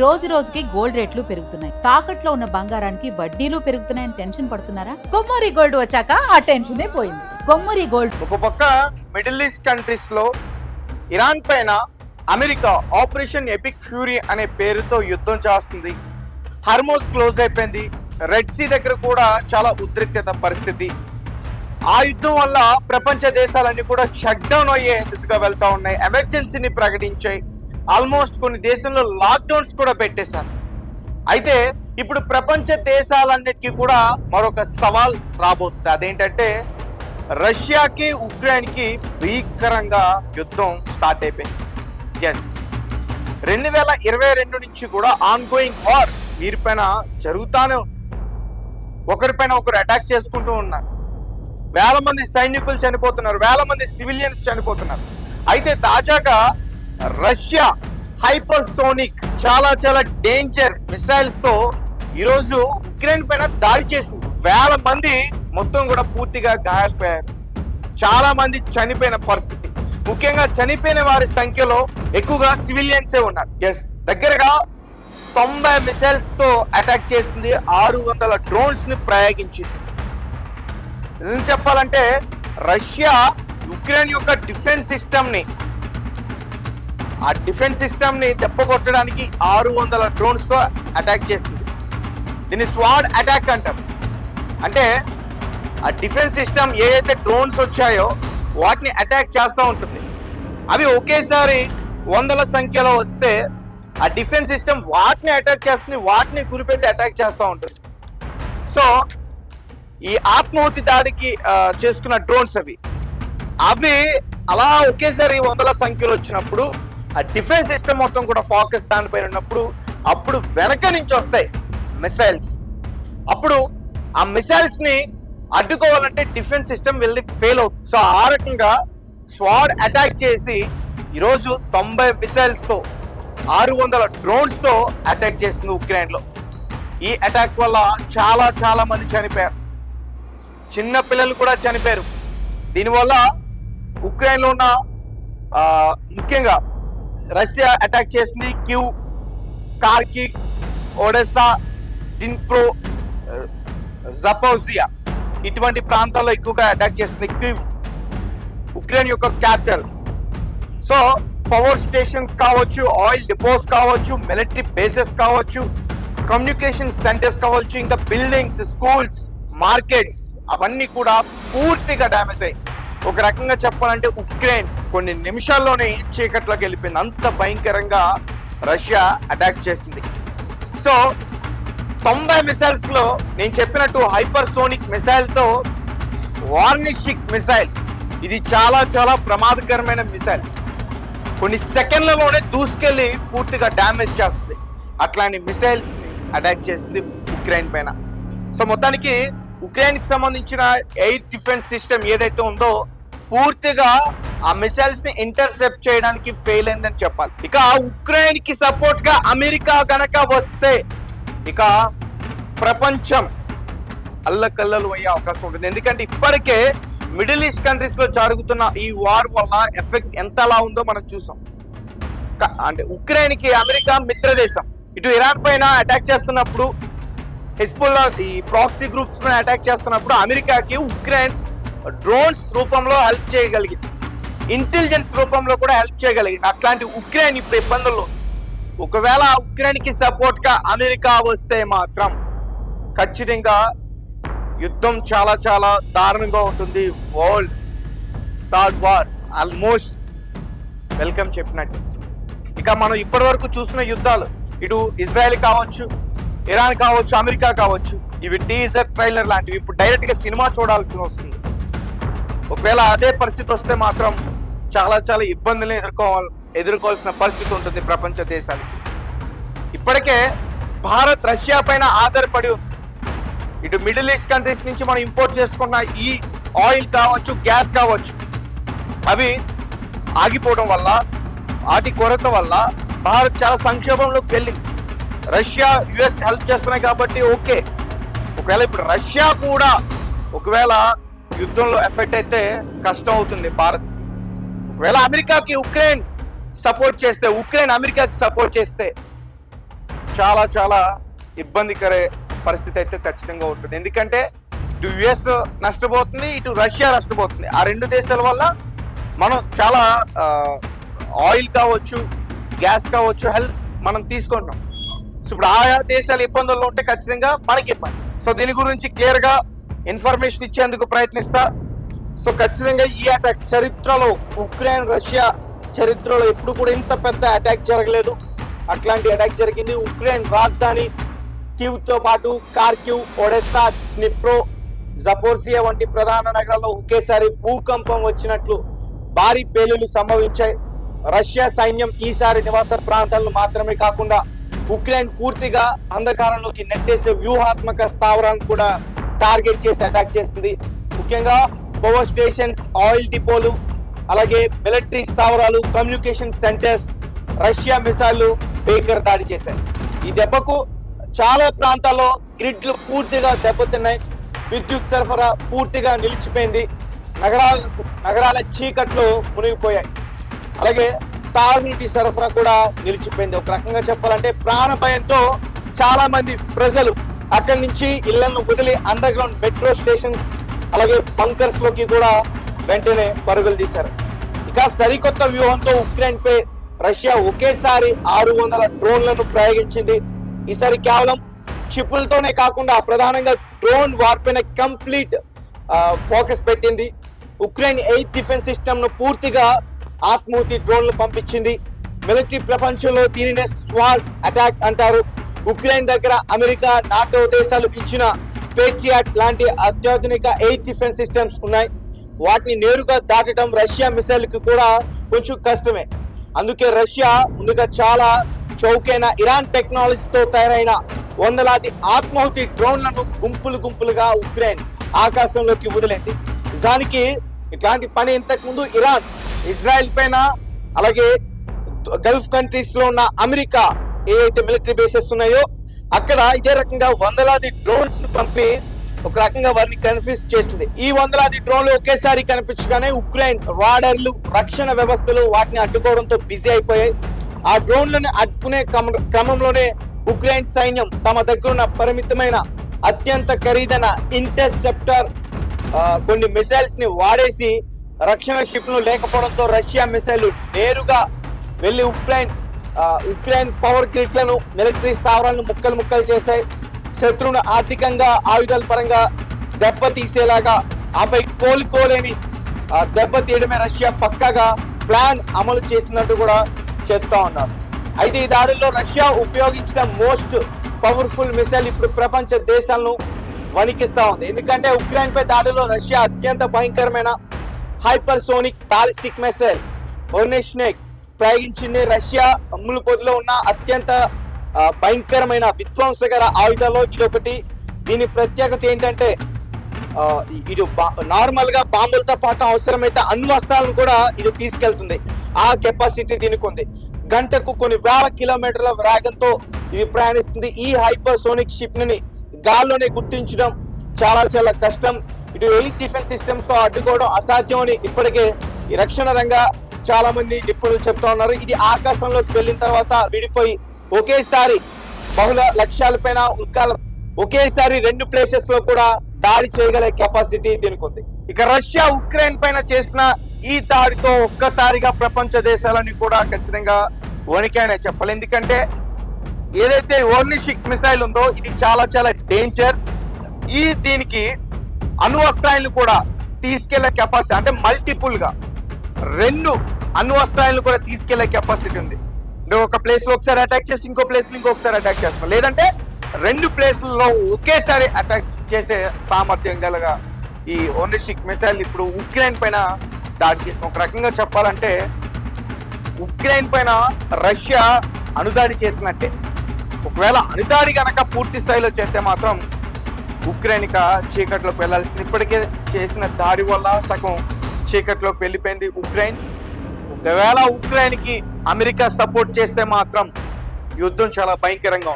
రోజు రోజుకి గోల్డ్ రేట్లు పెరుగుతున్నాయి. తాకట్లో ఉన్న బంగారానికి వడ్డీలు పెరుగుతున్నాయని టెన్షన్ పడుతున్నారా? కొమ్మూరి గోల్డ్ వచ్చాక ఆ టెన్షనే పోయింది. కొమ్మూరి గోల్డ్. ఒక పక్క మిడిల్ ఈస్ట్ కంట్రీస్ లో ఇరాన్ పైన అమెరికా ఆపరేషన్ ఎపిక్ ఫ్యూరీ అనే పేరుతో యుద్ధం చేస్తుంది. హార్మోజ్ క్లోజ్ అయిపోయింది. రెడ్ సీ దగ్గర కూడా చాలా ఉద్రిక్తత పరిస్థితి. ఆ యుద్ధం వల్ల ప్రపంచ దేశాలన్నీ కూడా షట్ డౌన్ అయ్యే దిశగా వెళ్తా ఉన్నాయి. ఎమర్జెన్సీని ప్రకటించాయి. ఆల్మోస్ట్ కొన్ని దేశంలో లాక్డౌన్స్ కూడా పెట్టేశారు. అయితే ఇప్పుడు ప్రపంచ దేశాలన్నిటికీ కూడా మరొక సవాల్ రాబోతుంది. అదేంటంటే రష్యాకి ఉక్రెయిన్కి భీకరంగా యుద్ధం స్టార్ట్ అయిపోయింది. ఎస్, 2022 నుంచి కూడా ఆన్ గోయింగ్ వార్ వీరిపైన జరుగుతానే ఒకరిపైన ఒకరు అటాక్ చేసుకుంటూ ఉన్నారు. వేల మంది సైనికులు చనిపోతున్నారు, వేల మంది సివిలియన్స్ చనిపోతున్నారు. అయితే తాజాగా రష్యా హైపర్సోనిక్ చాలా డేంజర్ మిసైల్స్ తో ఈరోజు ఉక్రెయిన్ పైన దాడి చేసింది. వేల మంది మొత్తం కూడా పూర్తిగా గాయాలపోయారు. చాలా మంది చనిపోయిన పరిస్థితి. ముఖ్యంగా చనిపోయిన వారి సంఖ్యలో ఎక్కువగా సివిలియన్సే ఉన్నారు. ఎస్, దగ్గరగా 90 మిసైల్స్ తో అటాక్ చేసింది. 600 డ్రోన్స్ ని ప్రయోగించింది. నిజం చెప్పాలంటే రష్యా ఉక్రెయిన్ యొక్క డిఫెన్స్ సిస్టమ్ ని దెబ్బకొట్టడానికి 600 డ్రోన్స్ తో అటాక్ చేసింది. దీన్ని స్వాడ్ అటాక్ అంటారు. అంటే ఆ డిఫెన్స్ సిస్టమ్ ఏదైతే డ్రోన్స్ వచ్చాయో వాటిని అటాక్ చేస్తూ ఉంటుంది. అవి ఒకేసారి 100ల సంఖ్యలో వస్తే ఆ డిఫెన్స్ సిస్టమ్ వాటిని అటాక్ చేస్తుంది, వాటిని గురిపెట్టి అటాక్ చేస్తూ ఉంటుంది. సో ఈ ఆత్మాహుతి దాడికి చేసుకున్న డ్రోన్స్ అవి అలా ఒకేసారి 100ల సంఖ్యలో వచ్చినప్పుడు ఆ డిఫెన్స్ సిస్టమ్ మొత్తం కూడా ఫోకస్ దానిపైన ఉన్నప్పుడు అప్పుడు వెనక నుంచి వస్తాయి మిసైల్స్. అప్పుడు ఆ మిసైల్స్ ని అడ్డుకోవాలంటే డిఫెన్స్ సిస్టమ్ వెళ్ళి ఫెయిల్ అవుతుంది. సో ఆ రకంగా స్వాడ్ అటాక్ చేసి ఈరోజు 90 మిసైల్స్ తో 600 డ్రోన్స్ తో అటాక్ చేస్తుంది ఉక్రెయిన్ లో. ఈ అటాక్ వల్ల చాలా మంది చనిపోయారు. చిన్న పిల్లలు కూడా చనిపోయారు. దీనివల్ల ఉక్రెయిన్ లో ఉన్న ముఖ్యంగా రష్యా అటాక్ చేసింది క్యూ, కార్కివ్, ఒడెసా, డిన్ప్రో, జపోజియా ఇటువంటి ప్రాంతాల్లో ఎక్కువగా అటాక్ చేసింది. క్యూ ఉక్రెయిన్ యొక్క క్యాపిటల్. సో పవర్ స్టేషన్స్ కావచ్చు, ఆయిల్ డిపోస్ కావచ్చు, మిలిటరీ బేసెస్ కావచ్చు, కమ్యూనికేషన్ సెంటర్స్ కావచ్చు, ఇంకా బిల్డింగ్స్, స్కూల్స్, మార్కెట్స్ అవన్నీ కూడా పూర్తిగా డ్యామేజ్ అయ్యాయి. ఒక రకంగా చెప్పాలంటే ఉక్రెయిన్ కొన్ని నిమిషాల్లోనే చీకట్లోకి వెళ్ళిపోయింది. అంత భయంకరంగా రష్యా అటాక్ చేసింది. సో 90 మిసైల్స్ లో నేను చెప్పినట్టు హైపర్సోనిక్ మిసైల్ తో వార్నిషిక్ మిసైల్, ఇది చాలా ప్రమాదకరమైన మిసైల్. కొన్ని సెకండ్లలోనే దూసుకెళ్లి పూర్తిగా డ్యామేజ్ చేస్తుంది. అట్లాంటి మిసైల్స్ అటాక్ చేస్తుంది ఉక్రెయిన్ పైన. సో మొత్తానికి ఉక్రెయిన్ కి సంబంధించిన ఎయిర్ డిఫెన్స్ సిస్టమ్ ఏదైతే ఉందో పూర్తిగా ఆ మిసైల్స్ ని ఇంటర్సెప్ట్ చేయడానికి ఫెయిల్ అయిందని చెప్పాలి. ఇక ఉక్రెయిన్ కి సపోర్ట్ గా అమెరికా గనక వస్తే ఇక ప్రపంచం అల్లకల్లలు అయ్యే అవకాశం ఉంటుంది. ఎందుకంటే ఇప్పటికే మిడిల్ ఈస్ట్ కంట్రీస్ లో జరుగుతున్న ఈ వార్ వల్ల ఎఫెక్ట్ ఎంతలా ఉందో మనం చూసాం. అంటే ఉక్రెయిన్ కి అమెరికా మిత్రదేశం. ఇటు ఇరాన్ పైన అటాక్ చేస్తున్నప్పుడు, హిజ్బుల్లా ఈ ప్రాక్సీ గ్రూప్స్ పైన అటాక్ చేస్తున్నప్పుడు అమెరికాకి ఉక్రెయిన్ డ్రోన్స్ రూపంలో హెల్ప్ చేయగలిగింది, ఇంటెలిజెన్స్ రూపంలో కూడా హెల్ప్ చేయగలిగింది. అట్లాంటి ఉక్రెయిన్ ఇప్పుడు ఇబ్బందుల్లో. ఒకవేళ ఉక్రెయిన్ కి సపోర్ట్ గా అమెరికా వస్తే మాత్రం ఖచ్చితంగా యుద్ధం చాలా దారుణంగా ఉంటుంది. World third war almost welcome చెప్పినట్టు. ఇక మనం ఇప్పటి వరకు చూసిన యుద్ధాలు ఇటు ఇజ్రాయెల్ కావచ్చు, ఇరాన్ కావచ్చు, అమెరికా కావచ్చు, ఇవి టీజర్ ట్రైలర్ లాంటివి. ఇప్పుడు డైరెక్ట్ గా సినిమా చూడాల్సి వస్తుంది. ఒకవేళ అదే పరిస్థితి వస్తే మాత్రం చాలా ఇబ్బందులు ఎదుర్కోవాల్సిన పరిస్థితి ఉంటుంది ప్రపంచ దేశానికి. ఇప్పటికే భారత్ రష్యా పైన ఆధారపడి ఇటు మిడిల్ ఈస్ట్ కంట్రీస్ నుంచి మనం ఇంపోర్ట్ చేసుకున్న ఈ ఆయిల్ కావచ్చు, గ్యాస్ కావచ్చు, అవి ఆగిపోవడం వల్ల, వాటి కొరత వల్ల భారత్ చాలా సంక్షోభంలోకి వెళ్ళింది. రష్యా యుఎస్ హెల్ప్ చేస్తున్నాయి కాబట్టి ఓకే. ఒకవేళ ఇప్పుడు రష్యా కూడా ఒకవేళ యుద్ధంలో ఎఫెక్ట్ అయితే కష్టం అవుతుంది భారత్. ఒకవేళ అమెరికాకి ఉక్రెయిన్ సపోర్ట్ చేస్తే, ఉక్రెయిన్ అమెరికాకి సపోర్ట్ చేస్తే చాలా చాలా ఇబ్బందికర పరిస్థితి అయితే ఖచ్చితంగా ఉంటుంది. ఎందుకంటే ఇటు యుఎస్ నష్టపోతుంది, ఇటు రష్యా నష్టపోతుంది. ఆ రెండు దేశాల వల్ల మనం చాలా ఆయిల్ కావచ్చు, గ్యాస్ కావచ్చు, హెల్ప్ మనం తీసుకుంటున్నాం. సో ఇప్పుడు ఆయా దేశాలు ఇబ్బందుల్లో ఉంటే ఖచ్చితంగా మనకి ఇబ్బంది. సో దీని గురించి క్లియర్గా ఇన్ఫర్మేషన్ ఇచ్చేందుకు ప్రయత్నిస్తా. సో ఖచ్చితంగా ఈ అటాక్ చరిత్రలో, ఉక్రెయిన్ రష్యా చరిత్రలో ఎప్పుడు కూడా ఇంత పెద్ద అటాక్ జరగలేదు. అట్లాంటి అటాక్ జరిగింది. ఉక్రెయిన్ రాజధాని కీవ్తో పాటు కార్కివ్, ఒడెస్సా, డ్నిప్రో, జపోర్జియా వంటి ప్రధాన నగరాల్లో ఒకేసారి భూకంపం వచ్చినట్లు భారీ పేలుళ్లు సంభవించాయి. రష్యా సైన్యం ఈసారి నివాస ప్రాంతాలను మాత్రమే కాకుండా ఉక్రెయిన్ పూర్తిగా అంధకారంలోకి నెట్టేసే వ్యూహాత్మక స్థావరాలను కూడా టార్గెట్ చేసి అటాక్ చేసింది. ముఖ్యంగా పవర్ స్టేషన్స్, ఆయిల్ డిపోలు, అలాగే మిలిటరీ స్థావరాలు, కమ్యూనికేషన్ సెంటర్స్ రష్యా మిసైళ్లు బేకర్ దాడి చేశాయి. ఈ దెబ్బకు చాలా ప్రాంతాల్లో గ్రిడ్లు పూర్తిగా దెబ్బతిన్నాయి. విద్యుత్ సరఫరా పూర్తిగా నిలిచిపోయింది. నగరాల చీకట్లు మునిగిపోయాయి. అలాగే తాగునీటి సరఫరా కూడా నిలిచిపోయింది. ఒక రకంగా చెప్పాలంటే ప్రాణ భయంతో చాలా మంది ప్రజలు అక్కడి నుంచి ఇళ్లను వదిలి అండర్ గ్రౌండ్ మెట్రో స్టేషన్స్, అలాగే బంకర్స్ లోకి కూడా వెంటనే పరుగులు తీశారు. ఇక సరికొత్త వ్యూహంతో ఉక్రెయిన్ పై రష్యా ఒకేసారి 600 డ్రోన్లను ప్రయోగించింది. ఈసారి కేవలం క్షిపులతోనే కాకుండా ప్రధానంగా డ్రోన్ వార్పైన కంప్లీట్ ఫోకస్ పెట్టింది. ఉక్రెయిన్ ఎయిర్ డిఫెన్స్ సిస్టమ్ ను పూర్తిగా ఆత్మహుతి డ్రోన్లు పంపించింది. మిలిటరీ ప్రపంచంలో దీనినే స్వాట్ అటాక్ అంటారు. ఉక్రెయిన్ దగ్గర అమెరికా, నాటో దేశాలు ఇచ్చిన పేట్రియాట్ లాంటి అత్యాధునిక ఎయిర్ డిఫెన్స్ సిస్టమ్స్ ఉన్నాయి. వాటిని నేరుగా దాటడం రష్యా మిసైల్ కి కూడా కొంచెం కష్టమే. అందుకే రష్యా ముందుగా చాలా చౌకైన ఇరాన్ టెక్నాలజీతో తయారైన వందలాది ఆత్మాహుతి డ్రోన్లను గుంపులుగా ఉక్రెయిన్ ఆకాశంలోకి వదిలింది. నిజానికి ఇట్లాంటి పని ఇంతకు ముందు ఇరాన్, ఇజ్రాయెల్ పైన, అలాగే గల్ఫ్ కంట్రీస్ లో ఉన్న అమెరికా ఏదైతే మిలిటరీ బేసెస్ ఉన్నాయో అక్కడ ఇదే రకంగా వందలాది డ్రోన్స్ పంపి ఒక రకంగా వారిని కన్ఫ్యూజ్ చేసింది. ఈ వందలాది డ్రోన్లు ఒకేసారి కనిపించగానే ఉక్రెయిన్ రాడర్లు, రక్షణ వ్యవస్థలు వాటిని అడ్డుకోవడంతో బిజీ అయిపోయాయి. ఆ డ్రోన్లను అడ్డుకునే క్రమంలోనే ఉక్రెయిన్ సైన్యం తమ దగ్గరున్న పరిమితమైన అత్యంత ఖరీదైన ఇంటర్సెప్టర్ కొన్ని మిసైల్స్ ని వాడేసి రక్షణ షిప్లు లేకపోవడంతో రష్యా మిసైల్ నేరుగా వెళ్లి ఉక్రెయిన్ పవర్ గ్రిడ్లను, మిలిటరీ స్థావరాలను ముక్కలు చేశాయి. శత్రువును ఆర్థికంగా, ఆయుధాల పరంగా దెబ్బతీసేలాగా, ఆపై కోలుకోలేని దెబ్బతీయడమే రష్యా పక్కాగా ప్లాన్ అమలు చేసినట్టు కూడా చెప్తా ఉన్నారు. అయితే ఈ దాడుల్లో రష్యా ఉపయోగించిన మోస్ట్ పవర్ఫుల్ మిసైల్ ఇప్పుడు ప్రపంచ దేశాలను వణికిస్తా ఉంది. ఎందుకంటే ఉక్రెయిన్ పై దాడిలో రష్యా అత్యంత భయంకరమైన హైపర్సోనిక్ బాలిస్టిక్ మిసైల్ ఒర్నిష్నెక్ ప్రయోగించింది. రష్యా అమ్ముల పొదిలో ఉన్న అత్యంత భయంకరమైన విధ్వంసకర ఆయుధాల్లో ఇదొకటి. దీని ప్రత్యేకత ఏంటంటే ఇది నార్మల్ గా బాంబులతో పాటు అవసరమైతే అణ్వస్త్రాలను కూడా ఇది తీసుకెళ్తుంది. ఆ కెపాసిటీ దీనికి ఉంది. గంటకు కొన్ని వేల కిలోమీటర్ల వేగంతో ఇది ప్రయాణిస్తుంది. ఈ హైపర్సోనిక్ షిప్ ని గాల్లోనే గుర్తించడం చాలా కష్టం. ఇటు ఎయిర్ డిఫెన్స్ సిస్టమ్స్ తో అడ్డుకోవడం అసాధ్యం అని ఇప్పటికే ఈ రక్షణ రంగ చాలా మంది నిపుణులు చెప్తా ఉన్నారు. ఇది ఆకాశంలోకి వెళ్ళిన తర్వాత విడిపోయి ఒకేసారి బహుళ లక్ష్యాలపైన ఒకేసారి 2 ప్లేసెస్ లో కూడా దాడి చేయగల కెపాసిటీ దీనికి ఉంది. ఇక రష్యా ఉక్రెయిన్ పైన చేసిన ఈ దాడితో ఒక్కసారిగా ప్రపంచ దేశాలని కూడా ఖచ్చితంగా వణికాయనే చెప్పాలి. ఎందుకంటే ఏదైతే ఓర్నిషిక్ మిసైల్ ఉందో ఇది చాలా డేంజర్. దీనికి అణ్వస్త్రాలను కూడా తీసుకెళ్లే కెపాసిటీ, అంటే మల్టిపుల్ గా 2 అణ్వస్త్రాలను కూడా తీసుకెళ్లే కెపాసిటీ ఉంది. ఒక ప్లేస్ లో ఒకసారి అటాక్ చేసి ఇంకో ప్లేస్ లో ఇంకొకసారి అటాక్ చేస్తాం, లేదంటే 2 ప్లేస్లలో ఒకేసారి అటాక్ చేసే సామర్థ్యం గలగా ఈ ఓర్నిషిక్ మిసైల్ ఇప్పుడు ఉక్రెయిన్ పైన దాడి చేసిన. ఒక రకంగా చెప్పాలంటే ఉక్రెయిన్ పైన రష్యా అణుదాడి చేసినట్టే. ఒకవేళ అణుదాడి గనక పూర్తి స్థాయిలో చేస్తే మాత్రం ఉక్రెయిన్ ఇక చీకట్లోకి వెళ్లాల్సింది. ఇప్పటికే చేసిన దాడి వల్ల సగం చీకట్లోకి వెళ్ళిపోయింది ఉక్రెయిన్. ఒకవేళ ఉక్రెయిన్ కి అమెరికా సపోర్ట్ చేస్తే మాత్రం యుద్ధం చాలా భయంకరంగా ఉంది.